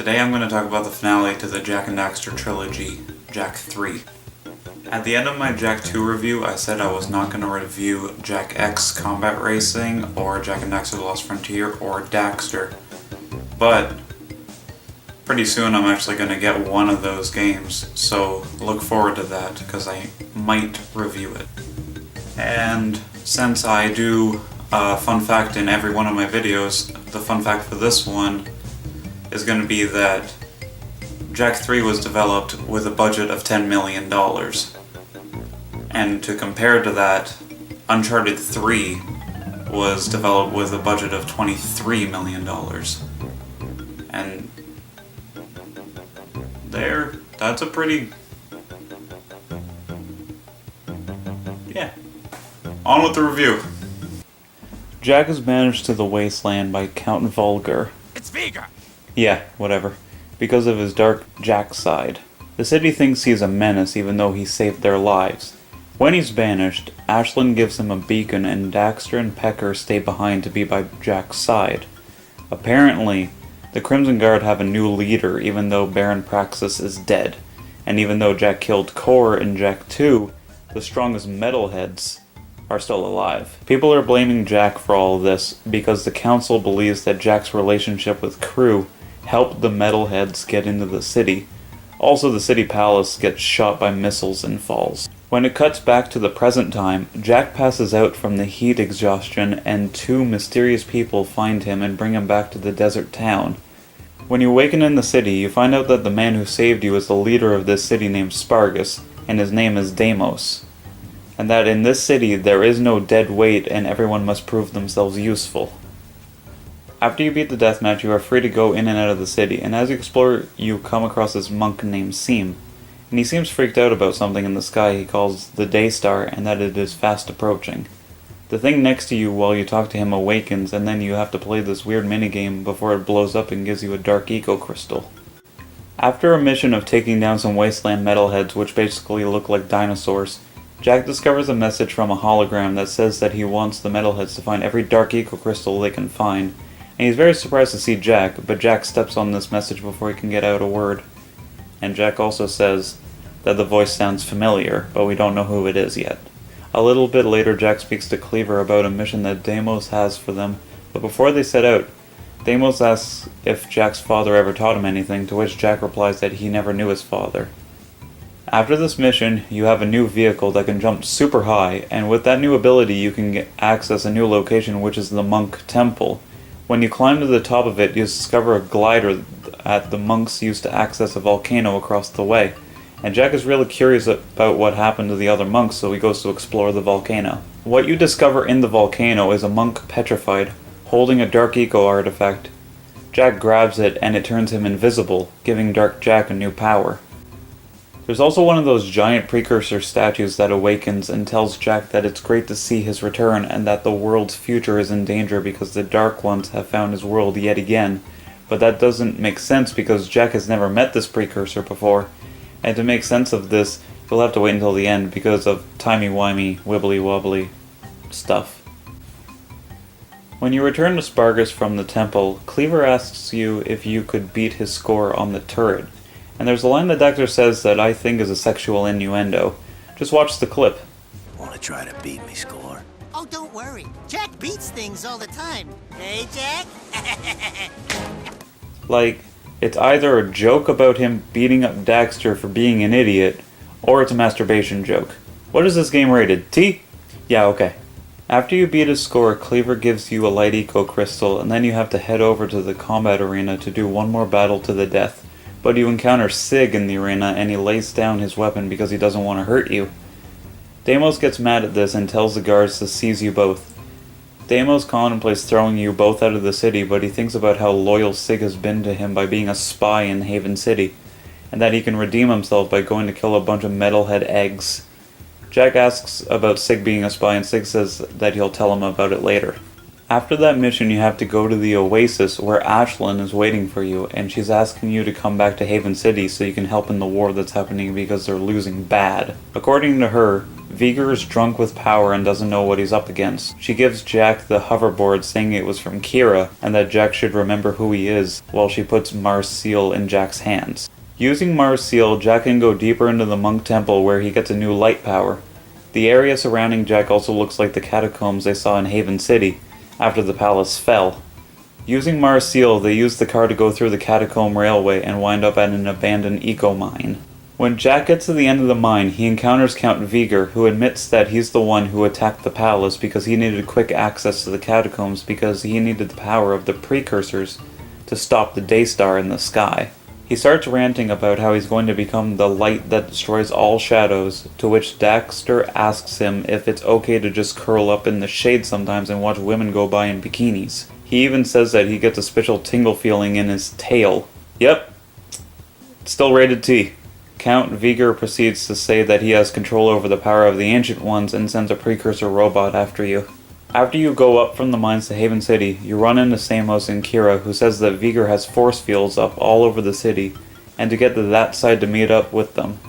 Today I'm going to talk about the finale to the Jak and Daxter trilogy, Jak 3. At the end of my Jak 2 review, I said I was not going to review Jak X Combat Racing, or Jak and Daxter The Lost Frontier, or Daxter. But pretty soon I'm actually going to get one of those games, so look forward to that, because I might review it. And since I do a fun fact in every one of my videos, the fun fact for this one is going to be that Jak 3 was developed with a budget of $10 million. And to compare to that, Uncharted 3 was developed with a budget of $23 million. And that's a pretty... yeah. On with the review. Jak is banished to the wasteland by Count Vulgar. It's Vega! Yeah, whatever. Because of his dark Jak side. The city thinks he's a menace even though he saved their lives. When he's banished, Ashlyn gives him a beacon and Daxter and Pecker stay behind to be by Jak's side. Apparently, the Crimson Guard have a new leader even though Baron Praxis is dead. And even though Jak killed Kor in Jak 2, the strongest metalheads are still alive. People are blaming Jak for all of this because the council believes that Jak's relationship with Crew helped the metalheads get into the city. Also, the city palace gets shot by missiles and falls. When it cuts back to the present time, Jak passes out from the heat exhaustion and two mysterious people find him and bring him back to the desert town. When you awaken in the city, you find out that the man who saved you is the leader of this city named Spargus, and his name is Deimos. And that in this city there is no dead weight and everyone must prove themselves useful. After you beat the deathmatch, you are free to go in and out of the city, and as you explore, you come across this monk named Seem. And he seems freaked out about something in the sky he calls the Day Star, and that it is fast approaching. The thing next to you while you talk to him awakens, and then you have to play this weird minigame before it blows up and gives you a dark eco crystal. After a mission of taking down some wasteland metalheads which basically look like dinosaurs, Jak discovers a message from a hologram that says that he wants the metalheads to find every dark eco crystal they can find. And he's very surprised to see Jak, but Jak steps on this message before he can get out a word. And Jak also says that the voice sounds familiar, but we don't know who it is yet. A little bit later, Jak speaks to Cleaver about a mission that Deimos has for them, but before they set out, Deimos asks if Jak's father ever taught him anything, to which Jak replies that he never knew his father. After this mission, you have a new vehicle that can jump super high, and with that new ability you can access a new location, which is the Monk Temple. When you climb to the top of it, you discover a glider that the monks used to access a volcano across the way. And Jak is really curious about what happened to the other monks, so he goes to explore the volcano. What you discover in the volcano is a monk petrified, holding a Dark Eco artifact. Jak grabs it and it turns him invisible, giving Dark Jak a new power. There's also one of those giant precursor statues that awakens and tells Jak that it's great to see his return and that the world's future is in danger because the Dark Ones have found his world yet again. But that doesn't make sense because Jak has never met this precursor before. And to make sense of this, you'll have to wait until the end because of timey-wimey, wibbly-wobbly stuff. When you return to Spargus from the temple, Cleaver asks you if you could beat his score on the turret. And there's a line that Daxter says that I think is a sexual innuendo. Just watch the clip. Wanna try to beat me, Score? Oh, don't worry. Jak beats things all the time. Hey, Jak? Like, it's either a joke about him beating up Daxter for being an idiot, or it's a masturbation joke. What is this game rated? T? Yeah, okay. After you beat his score, Cleaver gives you a light eco crystal, and then you have to head over to the combat arena to do one more battle to the death. But you encounter Sig in the arena, and he lays down his weapon because he doesn't want to hurt you. Deimos gets mad at this and tells the guards to seize you both. Deimos contemplates throwing you both out of the city, but he thinks about how loyal Sig has been to him by being a spy in Haven City, and that he can redeem himself by going to kill a bunch of metalhead eggs. Jak asks about Sig being a spy, and Sig says that he'll tell him about it later. After that mission, you have to go to the Oasis where Ashlyn is waiting for you, and she's asking you to come back to Haven City so you can help in the war that's happening because they're losing bad. According to her, Viger is drunk with power and doesn't know what he's up against. She gives Jak the hoverboard saying it was from Kira and that Jak should remember who he is, while she puts Mars' seal in Jak's hands. Using Mars' seal, Jak can go deeper into the monk temple where he gets a new light power. The area surrounding Jak also looks like the catacombs they saw in Haven City after the palace fell. Using Mars' seal, they use the car to go through the catacomb railway and wind up at an abandoned eco-mine. When Jak gets to the end of the mine, he encounters Count Viger, who admits that he's the one who attacked the palace because he needed quick access to the catacombs because he needed the power of the precursors to stop the Daystar in the sky. He starts ranting about how he's going to become the light that destroys all shadows, to which Daxter asks him if it's okay to just curl up in the shade sometimes and watch women go by in bikinis. He even says that he gets a special tingle feeling in his tail. Yep, still rated T. Count Viger proceeds to say that he has control over the power of the Ancient Ones and sends a precursor robot after you. After you go up from the mines to Haven City, you run into Samos and Kira, who says that Viger has force fields up all over the city, and to get to that side to meet up with them,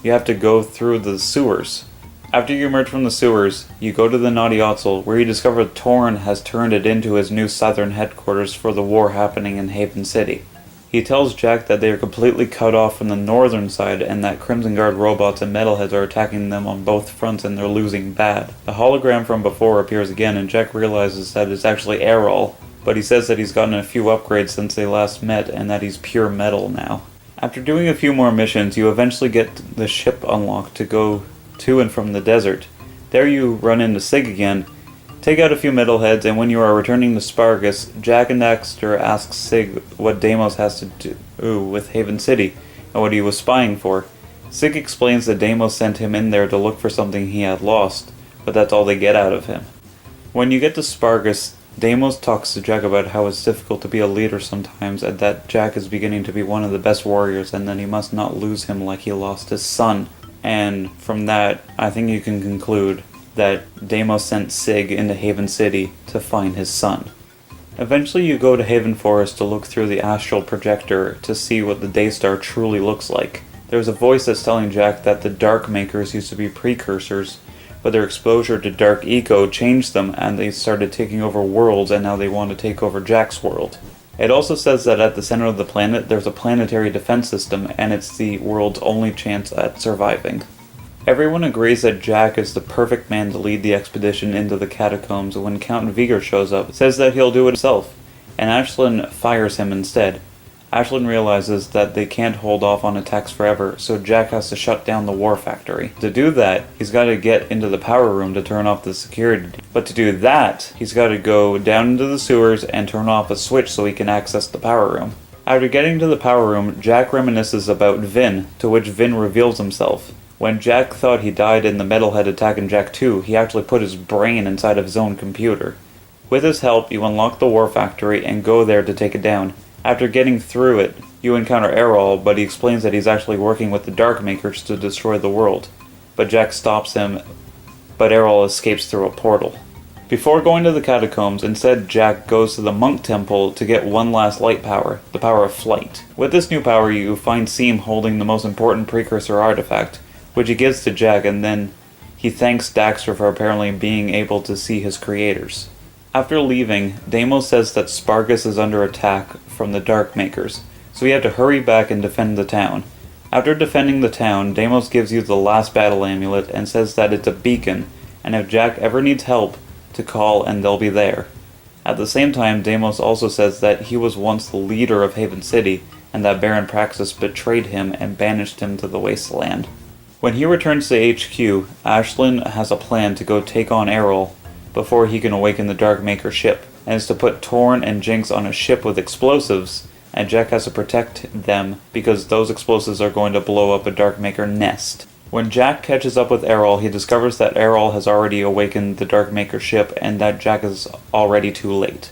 you have to go through the sewers. After you emerge from the sewers, you go to the Naughty Otzel, where you discover Torn has turned it into his new southern headquarters for the war happening in Haven City. He tells Jak that they are completely cut off from the northern side and that Crimson Guard robots and metalheads are attacking them on both fronts and they're losing bad. The hologram from before appears again and Jak realizes that it's actually Errol, but he says that he's gotten a few upgrades since they last met and that he's pure metal now. After doing a few more missions, you eventually get the ship unlocked to go to and from the desert. There you run into Sig again, take out a few metalheads, and when you are returning to Spargus, Jak and Daxter asks Sig what Deimos has to do with Haven City and what he was spying for. Sig explains that Deimos sent him in there to look for something he had lost, but that's all they get out of him. When you get to Spargus, Deimos talks to Jak about how it's difficult to be a leader sometimes and that Jak is beginning to be one of the best warriors and that he must not lose him like he lost his son. And from that, I think you can conclude that Deimos sent Sig into Haven City to find his son. Eventually you go to Haven Forest to look through the astral projector to see what the Daystar truly looks like. There's a voice that's telling Jak that the Dark Makers used to be precursors, but their exposure to Dark Eco changed them and they started taking over worlds and now they want to take over Jak's world. It also says that at the center of the planet there's a planetary defense system and it's the world's only chance at surviving. Everyone agrees that Jak is the perfect man to lead the expedition into the catacombs when Count Viger shows up, says that he'll do it himself, and Ashlyn fires him instead. Ashlyn realizes that they can't hold off on attacks forever, so Jak has to shut down the war factory. To do that, he's got to get into the power room to turn off the security. But to do that, he's got to go down into the sewers and turn off a switch so he can access the power room. After getting to the power room, Jak reminisces about Vin, to which Vin reveals himself. When Jak thought he died in the Metalhead attack in Jak 2, he actually put his brain inside of his own computer. With his help, you unlock the war factory and go there to take it down. After getting through it, you encounter Errol, but he explains that he's actually working with the Dark Makers to destroy the world. But Jak stops him, but Errol escapes through a portal. Before going to the catacombs, instead Jak goes to the monk temple to get one last light power, the power of flight. With this new power, you find Seam holding the most important precursor artifact, which he gives to Jak, and then he thanks Daxter for apparently being able to see his creators. After leaving, Deimos says that Spargus is under attack from the Dark Makers, so we have to hurry back and defend the town. After defending the town, Deimos gives you the last battle amulet and says that it's a beacon, and if Jak ever needs help, to call and they'll be there. At the same time, Deimos also says that he was once the leader of Haven City, and that Baron Praxis betrayed him and banished him to the wasteland. When he returns to HQ, Ashlyn has a plan to go take on Errol before he can awaken the Darkmaker ship, and is to put Torn and Jinx on a ship with explosives, and Jak has to protect them because those explosives are going to blow up a Darkmaker nest. When Jak catches up with Errol, he discovers that Errol has already awakened the Darkmaker ship and that Jak is already too late.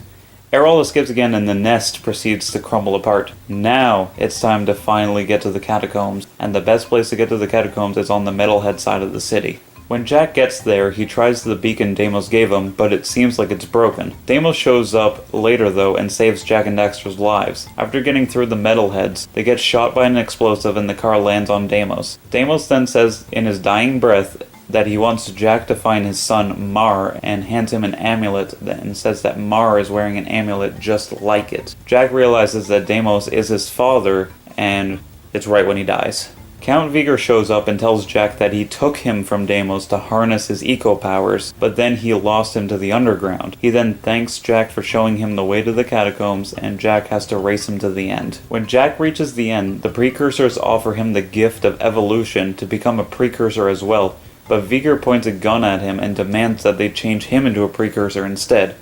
Errol escapes again and the nest proceeds to crumble apart. Now it's time to finally get to the catacombs, and the best place to get to the catacombs is on the Metalhead side of the city. When Jak gets there, he tries the beacon Deimos gave him, but it seems like it's broken. Deimos shows up later though and saves Jak and Daxter's lives. After getting through the Metalheads, they get shot by an explosive and the car lands on Deimos. Deimos then says in his dying breath that he wants Jak to find his son Mar and hands him an amulet and says that Mar is wearing an amulet just like it. Jak realizes that Deimos is his father, and it's right when he dies. Count Vigor shows up and tells Jak that he took him from Deimos to harness his eco powers, but then he lost him to the underground. He then thanks Jak for showing him the way to the catacombs, and Jak has to race him to the end. When Jak reaches the end, the precursors offer him the gift of evolution to become a precursor as well, but Vigor points a gun at him and demands that they change him into a precursor instead.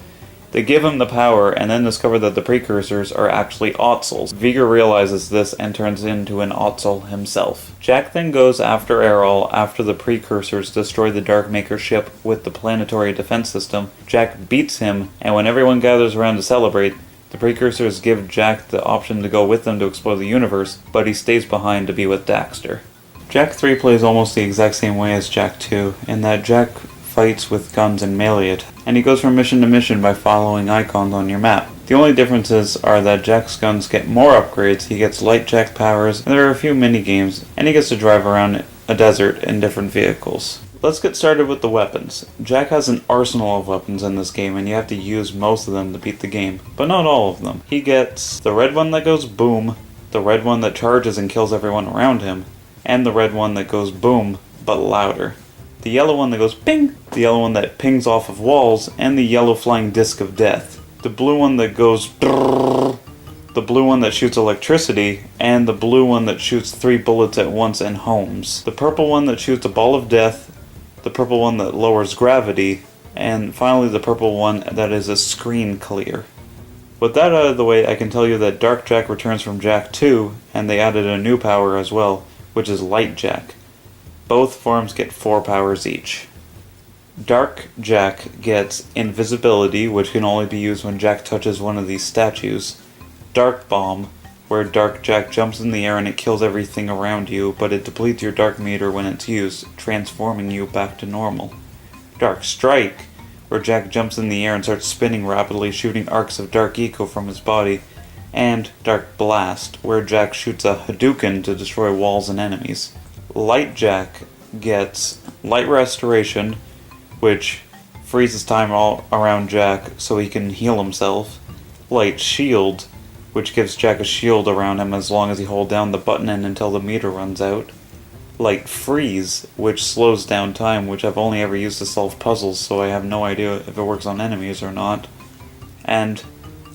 They give him the power and then discover that the precursors are actually Otzels. Vigor realizes this and turns into an Otzel himself. Jak then goes after Errol after the precursors destroy the Darkmaker ship with the planetary defense system. Jak beats him, and when everyone gathers around to celebrate, the precursors give Jak the option to go with them to explore the universe, but he stays behind to be with Daxter. Jak 3 plays almost the exact same way as Jak 2, in that Jak fights with guns and melee it, and he goes from mission to mission by following icons on your map. The only differences are that Jak's guns get more upgrades, he gets light Jak powers, and there are a few mini games, and he gets to drive around a desert in different vehicles. Let's get started with the weapons. Jak has an arsenal of weapons in this game, and you have to use most of them to beat the game, but not all of them. He gets the red one that goes boom, the red one that charges and kills everyone around him, and the red one that goes boom, but louder. The yellow one that goes ping, the yellow one that pings off of walls, and the yellow flying disc of death. The blue one that goes drrrr, the blue one that shoots electricity, and the blue one that shoots 3 bullets at once and homes. The purple one that shoots a ball of death, the purple one that lowers gravity, and finally the purple one that is a screen clear. With that out of the way, I can tell you that Dark Jak returns from Jak 2, and they added a new power as well, which is Light Jak. Both forms get 4 powers each. Dark Jak gets Invisibility, which can only be used when Jak touches one of these statues. Dark Bomb, where Dark Jak jumps in the air and it kills everything around you, but it depletes your dark meter when it's used, transforming you back to normal. Dark Strike, where Jak jumps in the air and starts spinning rapidly, shooting arcs of dark eco from his body. And Dark Blast, where Jak shoots a Hadouken to destroy walls and enemies. Light Jak gets Light Restoration, which freezes time all around Jak so he can heal himself. Light Shield, which gives Jak a shield around him as long as he holds down the button and until the meter runs out. Light Freeze, which slows down time, which I've only ever used to solve puzzles, so I have no idea if it works on enemies or not. And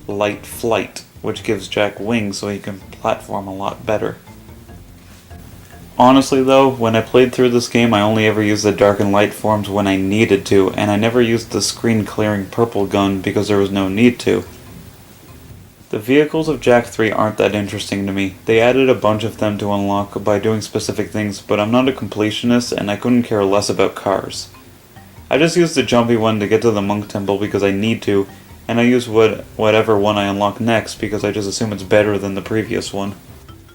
Light Flight, which gives Jak wings so he can platform a lot better. Honestly though, when I played through this game I only ever used the dark and light forms when I needed to, and I never used the screen clearing purple gun because there was no need to. The vehicles of Jak 3 aren't that interesting to me. They added a bunch of them to unlock by doing specific things, but I'm not a completionist and I couldn't care less about cars. I just used the jumpy one to get to the monk temple because I need to, and I use whatever one I unlock next because I just assume it's better than the previous one.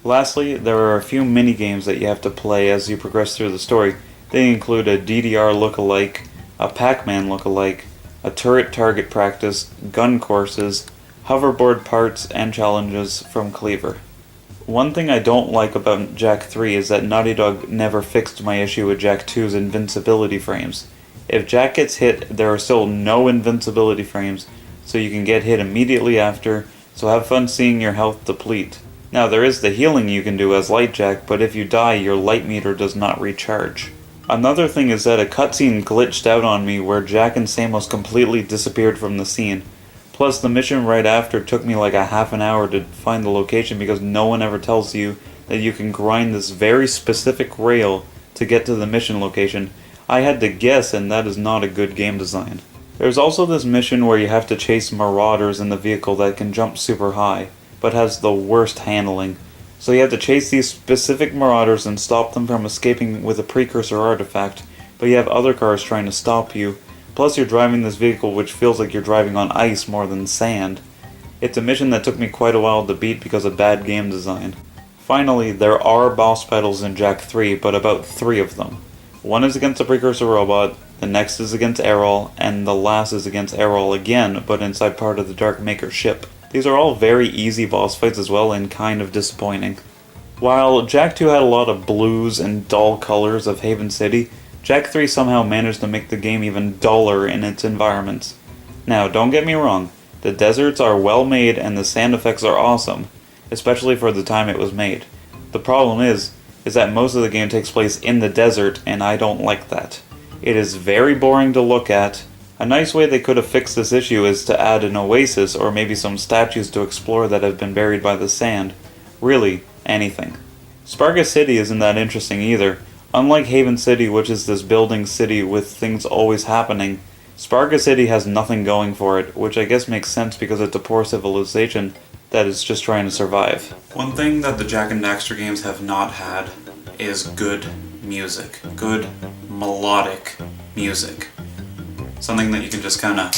Lastly, there are a few mini-games that you have to play as you progress through the story. They include a DDR look-alike, a Pac-Man look-alike, a turret target practice, gun courses, hoverboard parts, and challenges from Cleaver. One thing I don't like about Jak 3 is that Naughty Dog never fixed my issue with Jak 2's invincibility frames. If Jak gets hit, there are still no invincibility frames, so you can get hit immediately after, so have fun seeing your health deplete. Now there is the healing you can do as Light Jak, but if you die, your light meter does not recharge. Another thing is that a cutscene glitched out on me where Jak and Samos completely disappeared from the scene. Plus the mission right after took me like a half an hour to find the location because no one ever tells you that you can grind this very specific rail to get to the mission location. I had to guess, and that is not a good game design. There's also this mission where you have to chase marauders in the vehicle that can jump super high, but has the worst handling. So you have to chase these specific marauders and stop them from escaping with a precursor artifact, but you have other cars trying to stop you. Plus you're driving this vehicle which feels like you're driving on ice more than sand. It's a mission that took me quite a while to beat because of bad game design. Finally, there are boss battles in Jak 3, but about 3 of them. One is against a precursor robot, the next is against Errol, and the last is against Errol again, but inside part of the Darkmaker ship. These are all very easy boss fights as well, and kind of disappointing. While Jak 2 had a lot of blues and dull colors of Haven City, Jak 3 somehow managed to make the game even duller in its environments. Now, don't get me wrong, the deserts are well made and the sand effects are awesome, especially for the time it was made. The problem is that most of the game takes place in the desert, and I don't like that. It is very boring to look at. A nice way they could have fixed this issue is to add an oasis or maybe some statues to explore that have been buried by the sand. Really, anything. Sparga City isn't that interesting either. Unlike Haven City, which is this building city with things always happening, Sparga City has nothing going for it, which I guess makes sense because it's a poor civilization that is just trying to survive. One thing that the Jak and Daxter games have not had is good music. Good melodic music. Something that you can just kinda,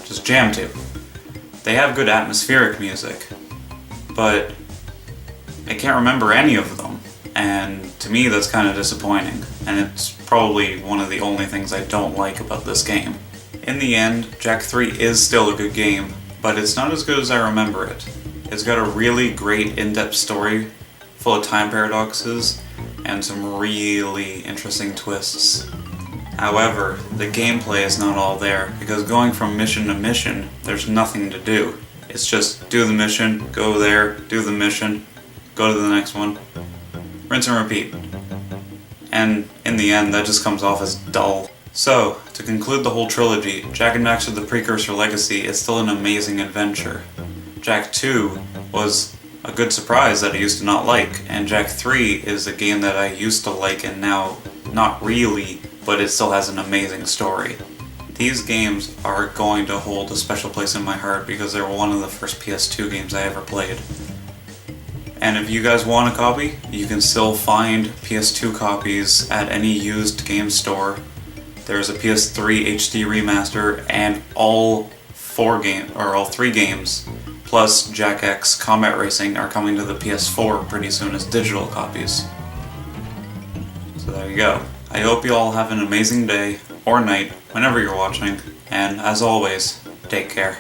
just jam to. They have good atmospheric music, but I can't remember any of them, and to me that's kind of disappointing, and it's probably one of the only things I don't like about this game. In the end, Jak 3 is still a good game, but it's not as good as I remember it. It's got a really great in-depth story, full of time paradoxes, and some really interesting twists. However, the gameplay is not all there, because going from mission to mission, there's nothing to do. It's just do the mission, go there, do the mission, go to the next one, rinse and repeat. And in the end, that just comes off as dull. So, to conclude the whole trilogy, Jak and Daxter the Precursor Legacy is still an amazing adventure. Jak 2 was a good surprise that I used to not like, and Jak 3 is a game that I used to like and now not really, but it still has an amazing story. These games are going to hold a special place in my heart because they're one of the first PS2 games I ever played. And if you guys want a copy, you can still find PS2 copies at any used game store. There's a PS3 HD remaster, and all three games, plus Jak X Combat Racing, are coming to the PS4 pretty soon as digital copies. So there you go. I hope you all have an amazing day, or night, whenever you're watching, and as always, take care.